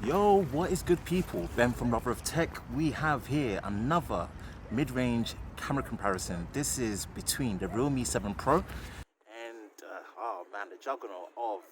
Yo, what is good people? Ben from Lover of Tech. We have here another mid-range camera comparison. This is between the Realme 7 Pro and, oh man, the juggernaut of,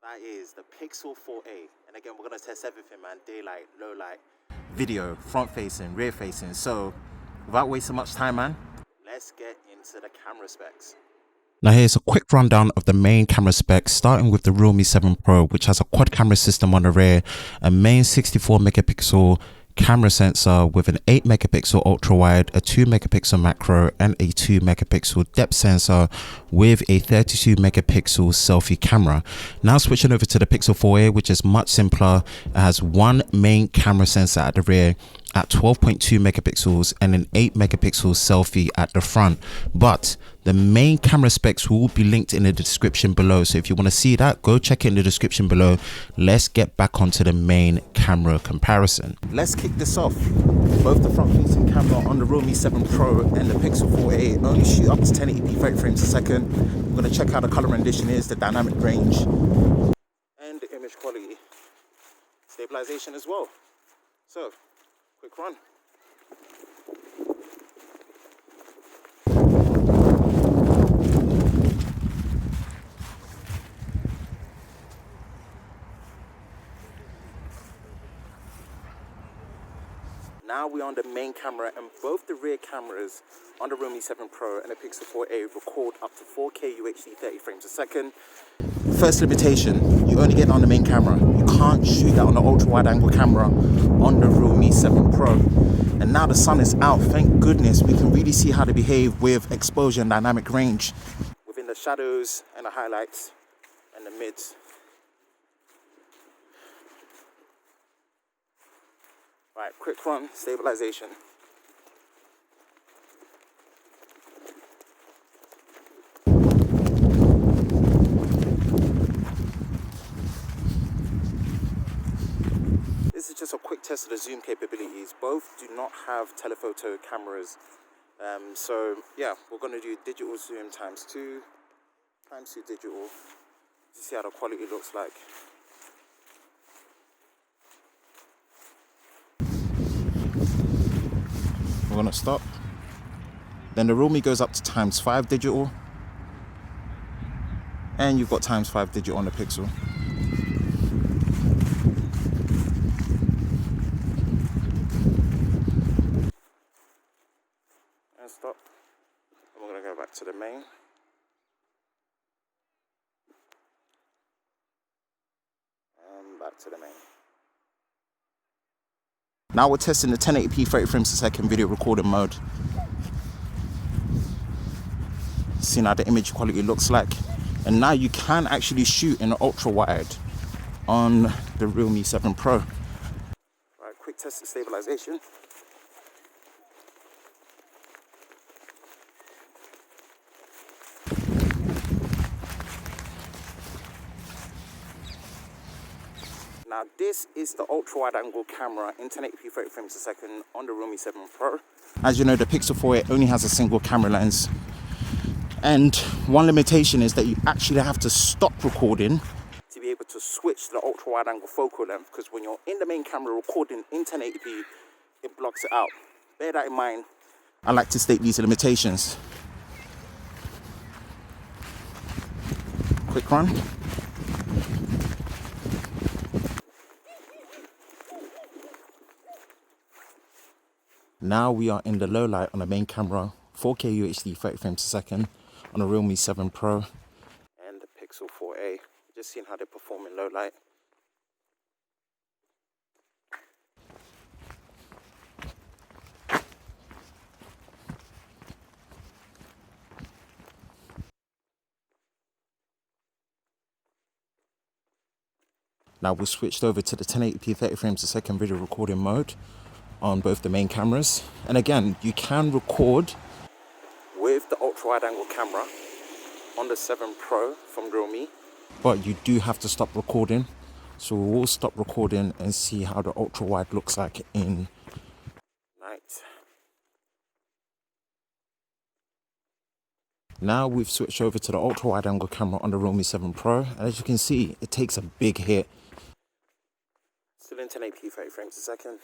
that is the Pixel 4a. And again, we're gonna test everything, man. Daylight, low light, video, front facing, rear facing. So without wasting much time, man, let's get into the camera specs. Now here's a quick rundown of the main camera specs, starting with the Realme 7 Pro, which has a quad camera system on the rear, a main 64 megapixel camera sensor with an 8 megapixel ultra wide, a 2 megapixel macro and a 2 megapixel depth sensor with a 32 megapixel selfie camera. Now switching over to the Pixel 4a, which is much simpler. It has one main camera sensor at the rear at 12.2 megapixels and an 8 megapixel selfie at the front, but the main camera specs will be linked in the description below, so if you want to see that, go check it in the description below. Let's get back onto the main camera comparison. Let's kick this off. Both the front facing camera on the Realme 7 Pro and the Pixel 4a only shoot up to 1080p 30 frames a second. We're going to check how the color rendition is, the dynamic range and the image quality, stabilization as well. So quick run. Now we're on the main camera, and both the rear cameras on the Realme 7 Pro and the Pixel 4a record up to 4K UHD 30 frames a second. First limitation, you only get it on the main camera. You can't shoot that on the ultra wide angle camera on the Realme 7 Pro. And now the sun is out, thank goodness, we can really see how they behave with exposure and dynamic range within the shadows and the highlights and the mids. Right, quick run, stabilization. This is just a quick test of the zoom capabilities. Both do not have telephoto cameras. So yeah, we're going to do digital zoom times 2 digital to see how the quality looks like. We're going to stop. Then the Realme goes up to ×5 digital. And you've got ×5 digital on the Pixel. And stop. And we're going to go back to the main. And back to the main. Now we're testing the 1080p 30 frames a second video recording mode. Seeing how the image quality looks like. And now you can actually shoot in ultra wide on the Realme 7 Pro. Right, quick test of stabilization. Now this is the ultra wide angle camera in 1080p 30 frames a second on the Realme 7 Pro. As you know, the Pixel 4a only has a single camera lens. And one limitation is that you actually have to stop recording to be able to switch to the ultra wide angle focal length, because when you're in the main camera recording in 1080p, it blocks it out. Bear that in mind. I like to state these limitations. Quick run. Now we are in the low light on the main camera, 4K UHD 30 frames a second on the Realme 7 Pro and the Pixel 4a. Just seeing how they perform in low light. Now we've switched over to the 1080p 30 frames a second video recording mode on both the main cameras. And again, you can record with the ultra wide angle camera on the 7 Pro from Realme, but you do have to stop recording. So we'll stop recording and see how the ultra wide looks like in night. Now we've switched over to the ultra wide angle camera on the Realme 7 Pro, and as you can see, it takes a big hit. Still in 1080p 30 frames a second.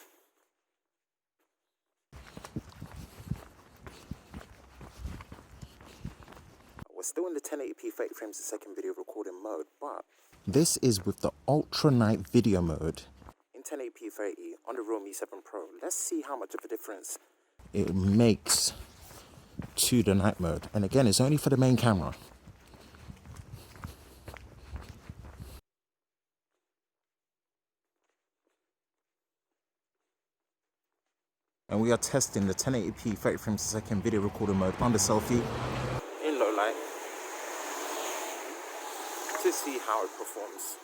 We're still in the 1080p 30 frames a second video recording mode, but this is with the ultra night video mode in 1080p 30 on the Realme 7 Pro. Let's see how much of a difference it makes to the night mode. And again, it's only for the main camera. And we are testing the 1080p 30 frames a second video recording mode on the Selfie in low light to see how it performs.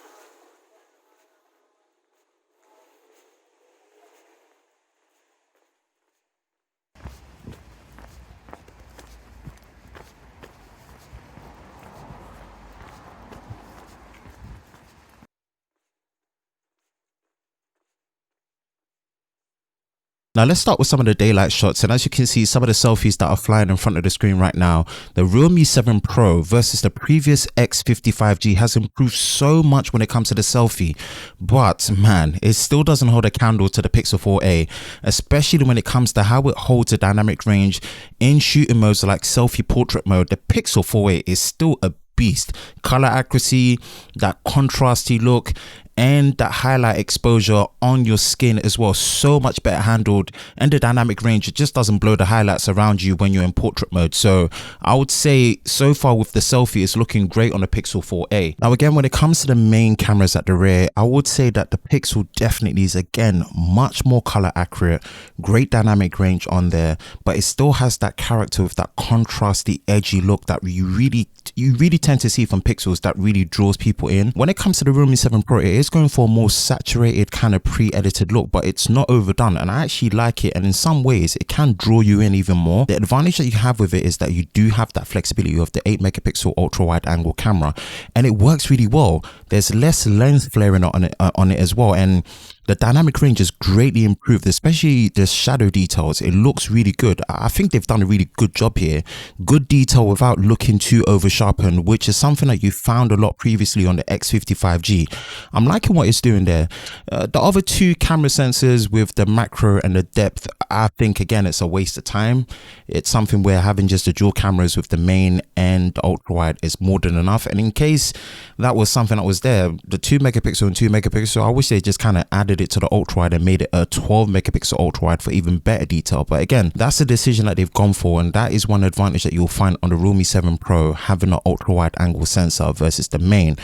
Now let's start with some of the daylight shots, and as you can see, some of the selfies that are flying in front of the screen right now, the Realme 7 Pro versus the previous X55G has improved so much when it comes to the selfie, but man, it still doesn't hold a candle to the Pixel 4a, especially when it comes to how it holds a dynamic range in shooting modes like selfie portrait mode. The Pixel 4a is still a beast. Color accuracy, that contrasty look, and that highlight exposure on your skin as well, so much better handled, and the dynamic range, it just doesn't blow the highlights around you when you're in portrait mode. So I would say so far with the selfie, it's looking great on the Pixel 4a. Now again, when it comes to the main cameras at the rear, I would say that the Pixel definitely is again much more color accurate, great dynamic range on there, but it still has that character with that contrasty edgy look that you really tend to see from Pixels that really draws people in. When it comes to the Realme 7 Pro, it is going for a more saturated kind of pre-edited look, but it's not overdone, and I actually like it, and in some ways it can draw you in even more. The advantage that you have with it is that you do have that flexibility of the 8 megapixel ultra wide angle camera, and it works really well. There's less lens flaring on it as well, and the dynamic range is greatly improved, especially the shadow details. It looks really good. I think they've done a really good job here. Good detail without looking too over sharpened, which is something that you found a lot previously on the X55G. I'm liking what it's doing there. The other two camera sensors with the macro and the depth, I think again it's a waste of time. It's something where having just the dual cameras with the main and the ultra wide is more than enough. And in case that was something that was there, the 2 megapixel and 2 megapixel, I wish they just kind of added it to the ultra wide and made it a 12 megapixel ultra wide for even better detail. But again, that's a decision that they've gone for, and that is one advantage that you'll find on the Realme 7 Pro, having an ultra wide angle sensor versus the main.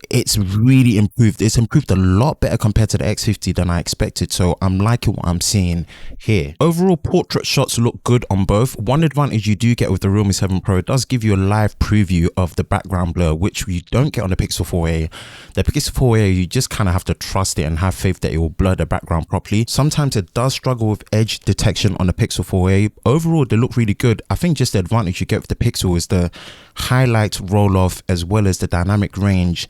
It's really improved. It's improved a lot better compared to the X50 than I expected, so I'm liking what I'm seeing here. Overall, portrait shots look good on both. One advantage you do get with the Realme 7 Pro, it does give you a live preview of the background blur, which you don't get on the Pixel 4a. The Pixel 4a, you just kind of have to trust it and have faith that it will blur the background properly. Sometimes it does struggle with edge detection on the Pixel 4a. Overall, they look really good. I think just the advantage you get with the Pixel is the highlight roll off as well as the dynamic range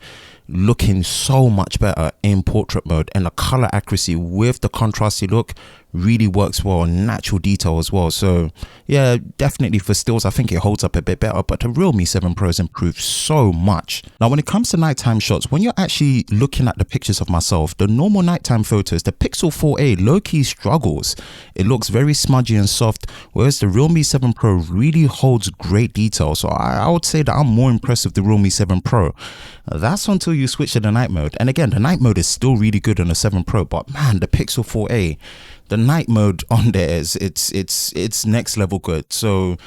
looking so much better in portrait mode, and the color accuracy with the contrasty look really works well, natural detail as well. So yeah, definitely for stills I think it holds up a bit better, but the Realme 7 Pro has improved so much. Now when it comes to nighttime shots, when you're actually looking at the pictures of myself, the normal nighttime photos, the Pixel 4a low-key struggles. It looks very smudgy and soft, whereas the Realme 7 Pro really holds great detail. So I would say that I'm more impressed with the Realme 7 Pro. That's until you switch to the night mode, and again the night mode is still really good on the 7 Pro, but man, the Pixel 4a, the night mode on there is it's next level good. So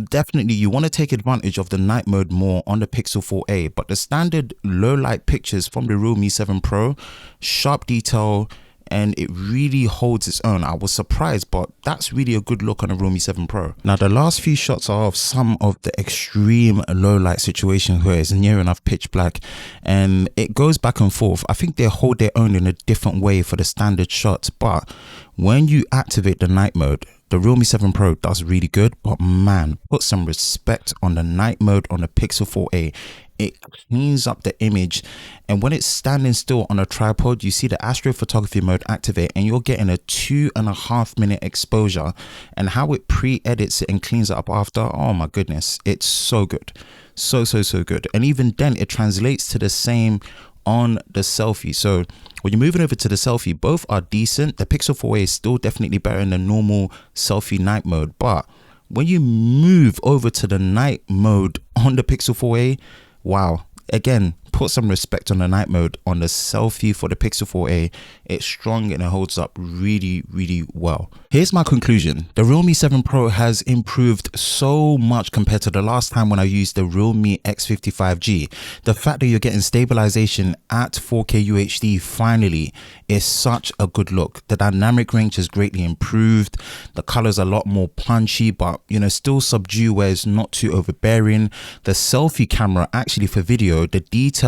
definitely you want to take advantage of the night mode more on the Pixel 4a, but the standard low light pictures from the Realme 7 Pro, sharp detail, and it really holds its own. I was surprised, but that's really a good look on a Realme 7 Pro. Now the last few shots are of some of the extreme low light situations where it's near enough pitch black and it goes back and forth. I think they hold their own in a different way for the standard shots, but when you activate the night mode, the Realme 7 Pro does really good. But man, put some respect on the night mode on the Pixel 4a. It cleans up the image, and when it's standing still on a tripod, you see the astrophotography mode activate and you're getting a 2.5 minute exposure, and how it pre-edits it and cleans it up after, oh my goodness, it's so good. So good. And even then it translates to the same on the selfie. So When you're moving over to the Selfie, both are decent. The Pixel 4a is still definitely better in the normal Selfie night mode, but when you move over to the night mode on the Pixel 4a, wow, again, put some respect on the night mode on the Selfie for the Pixel 4a. It's strong and it holds up really, really well. Here's my conclusion. The Realme 7 Pro has improved so much compared to the last time when I used the Realme X55G. The fact that you're getting stabilization at 4K UHD finally is such a good look. The dynamic range has greatly improved. The colors are a lot more punchy, but you know, still subdued where it's not too overbearing. The selfie camera, actually for video, the detail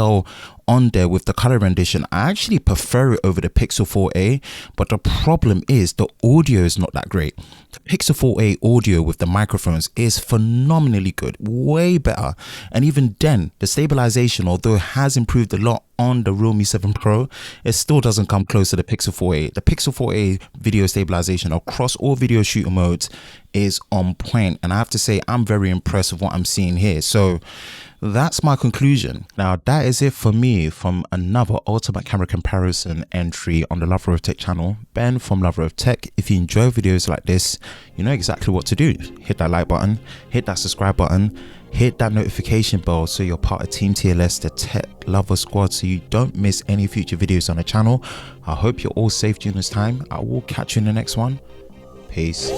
on there with the color rendition, I actually prefer it over the Pixel 4a, but the problem is the audio is not that great. The Pixel 4a audio with the microphones is phenomenally good, way better, and even then the stabilization, although it has improved a lot on the Realme 7 Pro, it still doesn't come close to the Pixel 4a. The Pixel 4a video stabilization across all video shooter modes is on point, and I have to say I'm very impressed with what I'm seeing here. So that's my conclusion. Now that is it for me from another ultimate camera comparison entry on the Lover of Tech channel. Ben from Lover of Tech. If you enjoy videos like this, you know exactly what to do. Hit that like button, hit that subscribe button, hit that notification bell so you're part of Team TLS, the Tech Lover Squad, so you don't miss any future videos on the channel. I hope you're all safe during this time. I will catch you in the next one. Peace.